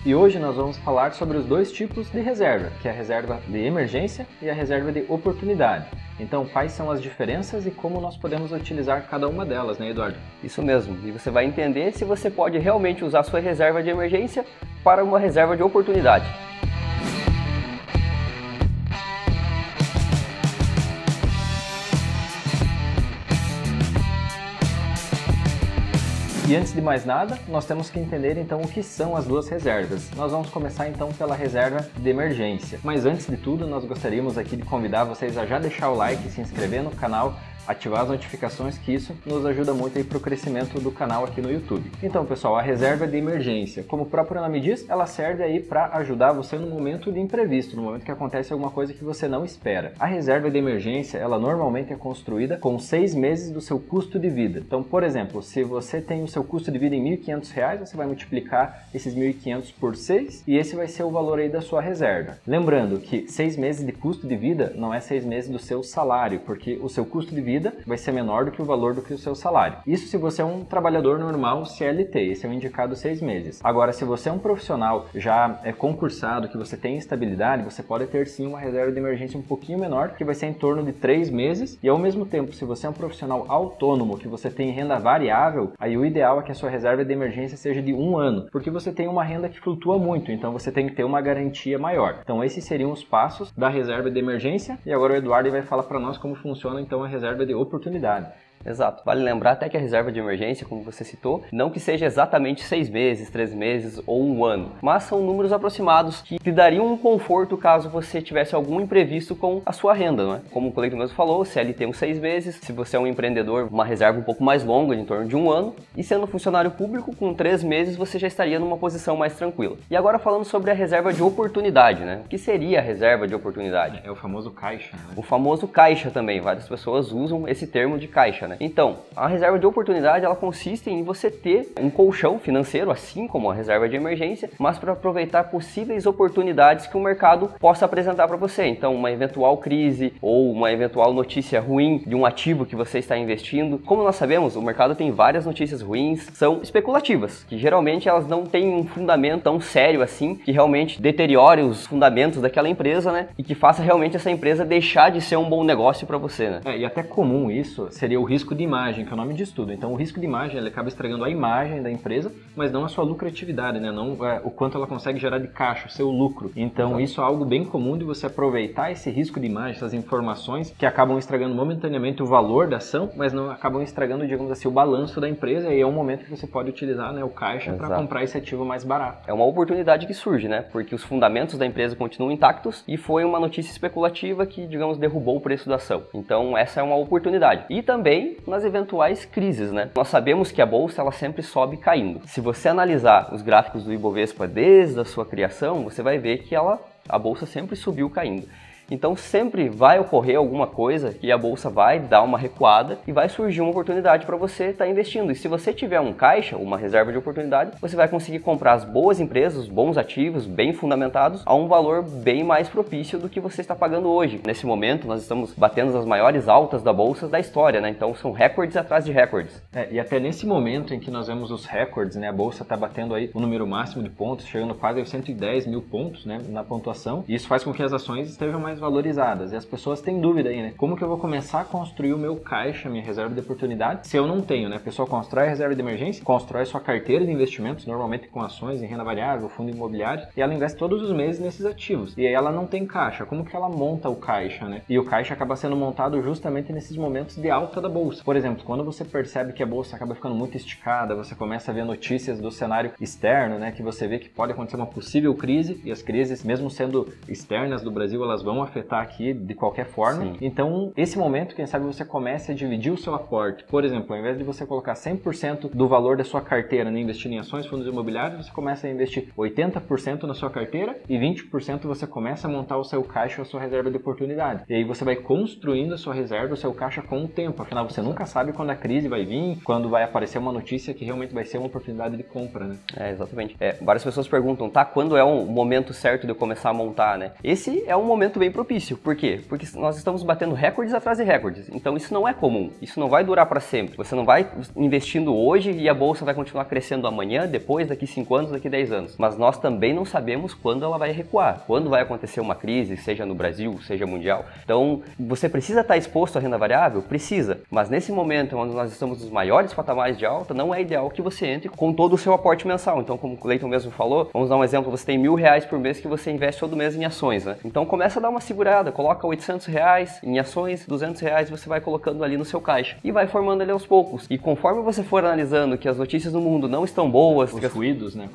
E hoje nós vamos falar sobre os dois tipos de reserva, que é a reserva de emergência e a reserva de oportunidade. Então, quais são as diferenças e como nós podemos utilizar cada uma delas, né, Eduardo? Isso mesmo, e você vai entender se você pode realmente usar sua reserva de emergência para uma reserva de oportunidade. E antes de mais nada, nós temos que entender então o que são as duas reservas. Nós vamos começar então pela reserva de emergência. Mas antes de tudo, nós gostaríamos aqui de convidar vocês a já deixar o like, se inscrever no canal, ativar as notificações, que isso nos ajuda muito aí para o crescimento do canal aqui no YouTube. Então, pessoal, a reserva de emergência, como o próprio nome diz, ela serve aí para ajudar você no momento de imprevisto, no momento que acontece alguma coisa que você não espera. A reserva de emergência, ela normalmente é construída com 6 meses do seu custo de vida. Então, por exemplo, se você tem o seu custo de vida em R$ 1.500, você vai multiplicar esses 1.500 por 6 e esse vai ser o valor aí da sua reserva. Lembrando que 6 meses de custo de vida não é 6 meses do seu salário, porque o seu custo de vida vai ser menor do que o valor do que o seu salário. Isso se você é um trabalhador normal CLT, esse é o indicado 6 meses. Agora, se você é um profissional já concursado, que você tem estabilidade, você pode ter sim uma reserva de emergência um pouquinho menor, que vai ser em torno de 3 meses, e ao mesmo tempo, se você é um profissional autônomo, que você tem renda variável, aí o ideal é que a sua reserva de emergência seja de 1 ano, porque você tem uma renda que flutua muito, então você tem que ter uma garantia maior. Então esses seriam os passos da reserva de emergência, e agora o Eduardo vai falar para nós como funciona então a reserva de oportunidade. Exato. Vale lembrar até que a reserva de emergência, como você citou, não que seja exatamente 6 meses, 3 meses ou 1 ano, mas são números aproximados que te dariam um conforto caso você tivesse algum imprevisto com a sua renda, não é? Como o colega mesmo falou, CLT uns 6 meses, se você é um empreendedor, uma reserva um pouco mais longa, em torno de 1 ano, e sendo funcionário público, com 3 meses você já estaria numa posição mais tranquila. E agora falando sobre a reserva de oportunidade, né? O que seria a reserva de oportunidade? É o famoso caixa, né? O famoso caixa também, várias pessoas usam esse termo de caixa, né? Então, a reserva de oportunidade, ela consiste em você ter um colchão financeiro, assim como a reserva de emergência, mas para aproveitar possíveis oportunidades que o mercado possa apresentar para você. Então, uma eventual crise ou uma eventual notícia ruim de um ativo que você está investindo. Como nós sabemos, o mercado tem várias notícias ruins, são especulativas, que geralmente elas não têm um fundamento tão sério assim, que realmente deteriore os fundamentos daquela empresa, né? E que faça realmente essa empresa deixar de ser um bom negócio para você, né? E até comum isso seria o risco de imagem, que é o nome disso tudo. Então o risco de imagem, ele acaba estragando a imagem da empresa, mas não a sua lucratividade, né? Não o quanto ela consegue gerar de caixa, o seu lucro. Então isso é algo bem comum de você aproveitar esse risco de imagem, essas informações que acabam estragando momentaneamente o valor da ação, mas não acabam estragando, digamos assim, o balanço da empresa, e é um momento que você pode utilizar, né, o caixa para comprar esse ativo mais barato. É uma oportunidade que surge, né? Porque os fundamentos da empresa continuam intactos e foi uma notícia especulativa que, digamos, derrubou o preço da ação. Então essa é uma oportunidade. E também nas eventuais crises, né? Nós sabemos que a bolsa ela sempre sobe caindo. Se você analisar os gráficos do Ibovespa desde a sua criação, você vai ver que a bolsa sempre subiu caindo. Então sempre vai ocorrer alguma coisa e a bolsa vai dar uma recuada e vai surgir uma oportunidade para você estar investindo. E se você tiver um caixa, uma reserva de oportunidade, você vai conseguir comprar as boas empresas, os bons ativos, bem fundamentados, a um valor bem mais propício do que você está pagando hoje. Nesse momento nós estamos batendo as maiores altas da bolsa da história, né? Então são recordes atrás de recordes. E até nesse momento em que nós vemos os recordes, né? A bolsa está batendo aí o número máximo de pontos, chegando quase a 110 mil pontos, né? Na pontuação. E isso faz com que as ações estejam mais valorizadas, e as pessoas têm dúvida aí, né? Como que eu vou começar a construir o meu caixa, minha reserva de oportunidade, se eu não tenho, né? A pessoa constrói a reserva de emergência, constrói sua carteira de investimentos, normalmente com ações em renda variável, fundo imobiliário, e ela investe todos os meses nesses ativos, e aí ela não tem caixa. Como que ela monta o caixa, né? E o caixa acaba sendo montado justamente nesses momentos de alta da bolsa. Por exemplo, quando você percebe que a bolsa acaba ficando muito esticada, você começa a ver notícias do cenário externo, né? Que você vê que pode acontecer uma possível crise, e as crises, mesmo sendo externas do Brasil, elas vão afetar aqui de qualquer forma. Sim. Então, esse momento, quem sabe você comece a dividir o seu aporte. Por exemplo, ao invés de você colocar 100% do valor da sua carteira em investir em ações, fundos imobiliários, você começa a investir 80% na sua carteira e 20% você começa a montar o seu caixa, a sua reserva de oportunidade. E aí você vai construindo a sua reserva, o seu caixa com o tempo. Afinal, você nunca sabe quando a crise vai vir, quando vai aparecer uma notícia que realmente vai ser uma oportunidade de compra, né? Exatamente. Várias pessoas perguntam, tá, quando é o momento certo de eu começar a montar, né? Esse é um momento bem propício. Por quê? Porque nós estamos batendo recordes atrás de recordes. Então isso não é comum, isso não vai durar para sempre. Você não vai investindo hoje e a bolsa vai continuar crescendo amanhã, depois, daqui 5 anos, daqui 10 anos. Mas nós também não sabemos quando ela vai recuar, quando vai acontecer uma crise, seja no Brasil, seja mundial. Então, você precisa estar exposto à renda variável? Precisa. Mas nesse momento, onde nós estamos nos maiores patamares de alta, não é ideal que você entre com todo o seu aporte mensal. Então, como o Cleiton mesmo falou, vamos dar um exemplo, você tem R$1.000 por mês que você investe todo mês em ações, né? Então, começa a dar uma segurada, coloca R$800 em ações, R$200 você vai colocando ali no seu caixa e vai formando ele aos poucos. E conforme você for analisando que as notícias no mundo não estão boas... Os ruídos, né?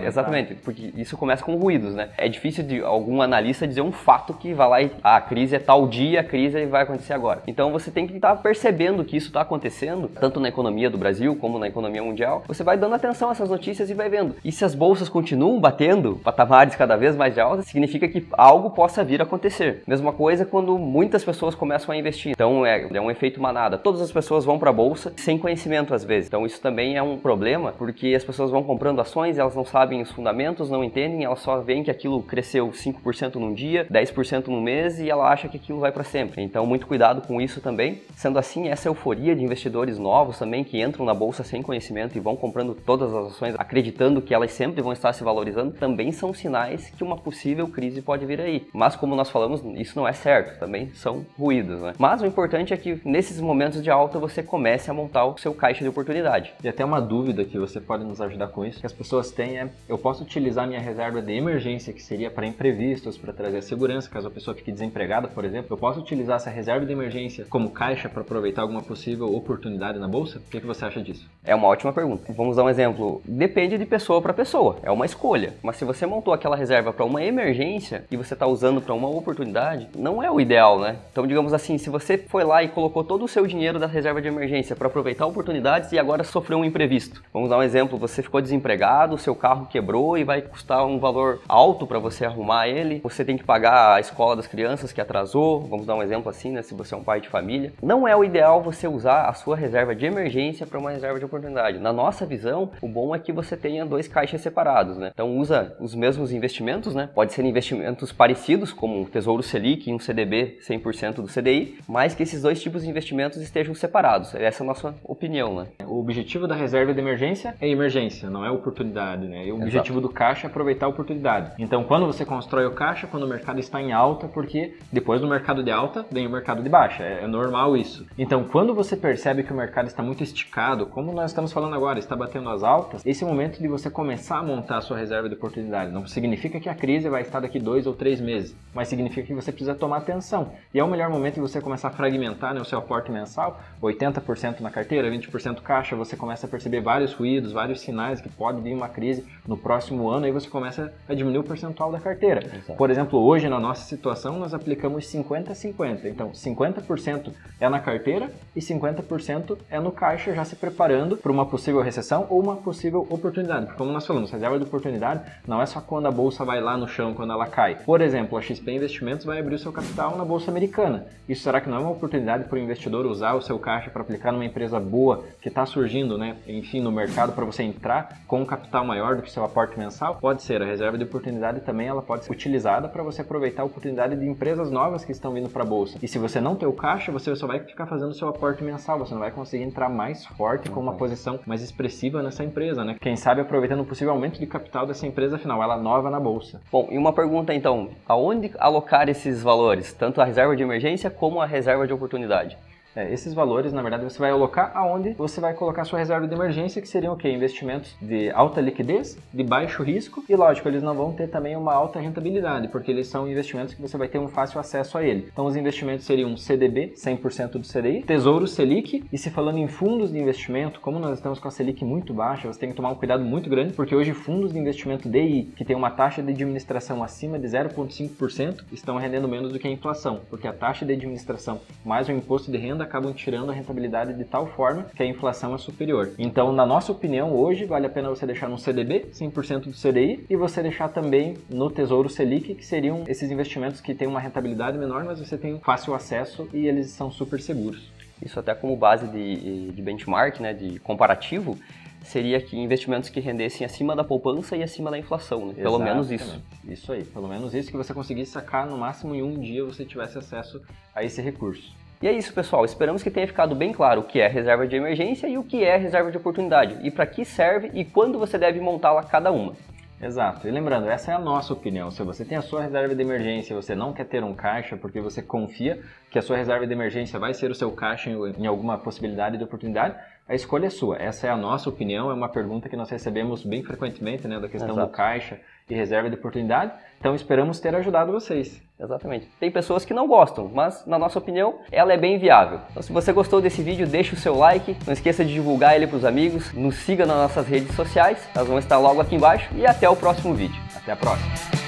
Exatamente, porque isso começa com ruídos, né? É difícil de algum analista dizer um fato que vai lá e a crise é tal dia, a crise vai acontecer agora. Então você tem que estar percebendo que isso está acontecendo, tanto na economia do Brasil como na economia mundial. Você vai dando atenção a essas notícias e vai vendo. E se as bolsas continuam batendo patamares cada vez mais de alta, significa que algo possa vir a acontecer. Mesma coisa quando muitas pessoas começam a investir. Então é um efeito manada. Todas as pessoas vão para a bolsa sem conhecimento às vezes. Então isso também é um problema, porque as pessoas vão comprando ações, elas não sabem os fundamentos, não entendem, elas só veem que aquilo cresceu 5% num dia, 10% num mês e ela acha que aquilo vai para sempre. Então muito cuidado com isso também. Sendo assim, essa euforia de investidores novos também que entram na bolsa sem conhecimento e vão comprando todas as ações acreditando que elas sempre vão estar se valorizando, também são sinais que uma possível crise pode vir aí. Mas como nós falamos, isso não é certo, também são ruídos, né? Mas o importante é que nesses momentos de alta você comece a montar o seu caixa de oportunidade. E até uma dúvida que você pode nos ajudar com isso, que as pessoas têm é, eu posso utilizar minha reserva de emergência, que seria para imprevistos, para trazer segurança, caso a pessoa fique desempregada, por exemplo, eu posso utilizar essa reserva de emergência como caixa para aproveitar alguma possível oportunidade na bolsa? O que você acha disso? É uma ótima pergunta. Vamos dar um exemplo. Depende de pessoa para pessoa, é uma escolha. Mas se você montou aquela reserva para uma emergência e você está usando para uma oportunidade, não é o ideal, né? Então, digamos assim, se você foi lá e colocou todo o seu dinheiro da reserva de emergência para aproveitar oportunidades e agora sofreu um imprevisto. Vamos dar um exemplo, você ficou desempregado, seu carro quebrou e vai custar um valor alto para você arrumar ele, você tem que pagar a escola das crianças que atrasou, vamos dar um exemplo assim, né, se você é um pai de família. Não é o ideal você usar a sua reserva de emergência para uma reserva de oportunidade. Na nossa visão, o bom é que você tenha 2 caixas separados, né? Então usa os mesmos investimentos, né? Pode ser investimentos parecidos, como um Tesouro Selic e um CDB 100% do CDI, mas que esses 2 tipos de investimentos estejam separados. Essa é a nossa opinião, né? O objetivo da reserva de emergência é emergência, não é oportunidade, né? E o objetivo do caixa é aproveitar a oportunidade. Então, quando você constrói o caixa, quando o mercado está em alta, porque depois do mercado de alta, vem o mercado de baixa. É normal isso. Então, quando você percebe que o mercado está muito esticado, como nós estamos falando agora, está batendo as altas, esse é o momento de você começar a montar a sua reserva de oportunidade. Não significa que a crise vai estar daqui 2 ou 3 meses, mas significa que você precisa tomar atenção. E é o melhor momento de você começar a fragmentar, né, o seu aporte mensal, 80% na carteira, 20% caixa, você começa a perceber vários ruídos, vários sinais que pode vir uma crise no próximo ano, aí você começa a diminuir o percentual da carteira. Exato. Por exemplo, hoje na nossa situação nós aplicamos 50-50, então 50% é na carteira e 50% é no caixa, já se preparando para uma possível recessão ou uma possível oportunidade. Porque como nós falamos, reserva de oportunidade não é só quando a bolsa vai lá no chão, quando ela cai. Por exemplo, a XP Investimentos vai abrir o seu capital na bolsa americana. Isso será que não é uma oportunidade para o investidor usar o seu caixa para aplicar numa empresa boa que está surgindo, né, enfim, no mercado, para você entrar com um capital maior do que seu aporte mensal? Pode ser. A reserva de oportunidade também ela pode ser utilizada para você aproveitar a oportunidade de empresas novas que estão vindo para a bolsa. E se você não ter o caixa, você só vai ficar fazendo o seu aporte mensal, você não vai conseguir entrar mais forte com uma posição mais expressiva nessa empresa, né? Quem sabe aproveitando um possível aumento de capital dessa empresa, afinal, ela é nova na bolsa. Bom, e uma pergunta então, aonde alocar esses valores? Tanto a reserva de emergência como a reserva de oportunidade? Esses valores, na verdade, você vai alocar aonde você vai colocar sua reserva de emergência, que seriam o quê? Investimentos de alta liquidez, de baixo risco e, lógico, eles não vão ter também uma alta rentabilidade, porque eles são investimentos que você vai ter um fácil acesso a ele. Então, os investimentos seriam CDB, 100% do CDI, Tesouro Selic, e se falando em fundos de investimento, como nós estamos com a Selic muito baixa, você tem que tomar um cuidado muito grande, porque hoje fundos de investimento DI, que tem uma taxa de administração acima de 0,5%, estão rendendo menos do que a inflação, porque a taxa de administração mais o imposto de renda acabam tirando a rentabilidade de tal forma que a inflação é superior. Então, na nossa opinião, hoje vale a pena você deixar no CDB, 100% do CDI, e você deixar também no Tesouro Selic, que seriam esses investimentos que têm uma rentabilidade menor, mas você tem fácil acesso e eles são super seguros. Isso até como base de benchmark, né, de comparativo. seria que investimentos que rendessem acima da poupança e acima da inflação, né? Pelo menos isso. Isso aí, pelo menos isso, que você conseguisse sacar no máximo em um dia você tivesse acesso a esse recurso. E é isso, pessoal. Esperamos que tenha ficado bem claro o que é reserva de emergência e o que é reserva de oportunidade, e para que serve e quando você deve montá-la cada uma. Exato. E lembrando, essa é a nossa opinião. Se você tem a sua reserva de emergência e você não quer ter um caixa porque você confia que a sua reserva de emergência vai ser o seu caixa em alguma possibilidade de oportunidade, a escolha é sua. Essa é a nossa opinião, é uma pergunta que nós recebemos bem frequentemente, né, da questão do caixa e reserva de oportunidade. Então esperamos ter ajudado vocês. Exatamente. Tem pessoas que não gostam, mas na nossa opinião ela é bem viável. Então se você gostou desse vídeo, deixa o seu like, não esqueça de divulgar ele para os amigos, nos siga nas nossas redes sociais, elas vão estar logo aqui embaixo e até o próximo vídeo. Até a próxima.